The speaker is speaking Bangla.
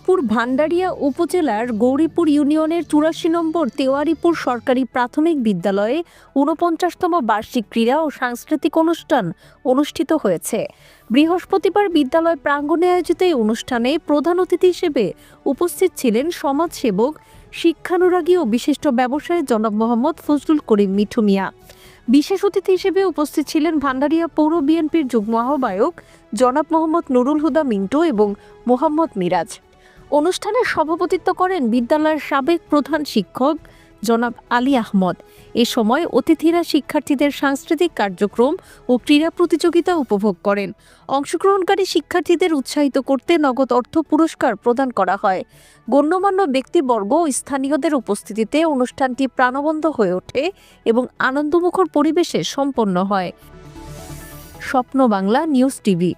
দিনাজপুর ভান্ডারিয়া উপজেলার গৌরীপুর ইউনিয়নের ৮৪ নম্বর তেওয়ারিপুর সরকারি প্রাথমিক বিদ্যালয়ে ৪৯তম বার্ষিক ক্রীড়া ও সাংস্কৃতিক অনুষ্ঠান অনুষ্ঠিত হয়েছে। বৃহস্পতিবার বিদ্যালয় প্রাঙ্গণে আয়োজিত এই অনুষ্ঠানে প্রধান অতিথি হিসেবে উপস্থিত ছিলেন সমাজসেবক, শিক্ষানুরাগী ও বিশিষ্ট ব্যবসায়ী জনাব মোহাম্মদ ফজলুল করিম মিঠু মিয়া। বিশেষ অতিথি হিসেবে উপস্থিত ছিলেন ভান্ডারিয়া পৌর বিএনপির যুগ্ম আহ্বায়ক জনাব মোহাম্মদ নুরুল হুদা মিন্টু এবং মোহাম্মদ মিরাজ। অনুষ্ঠানে সভাপতিত্ব করেন বিদ্যালয়ের সাবেক প্রধান শিক্ষক জনাব আলী আহমদ। এ সময় অতিথিরা শিক্ষার্থীদের সাংস্কৃতিক কার্যক্রম ও ক্রীড়া প্রতিযোগিতা উপভোগ করেন। অংশগ্রহণকারী শিক্ষার্থীদের উৎসাহিত করতে নগদ অর্থ পুরস্কার প্রদান করা হয়। গণ্যমান্য ব্যক্তিবর্গ ও স্থানীয়দের উপস্থিতিতে অনুষ্ঠানটি প্রাণবন্ত হয়ে ওঠে এবং আনন্দমুখর পরিবেশে সম্পন্ন হয়। স্বপ্ন বাংলা নিউজ টিভি।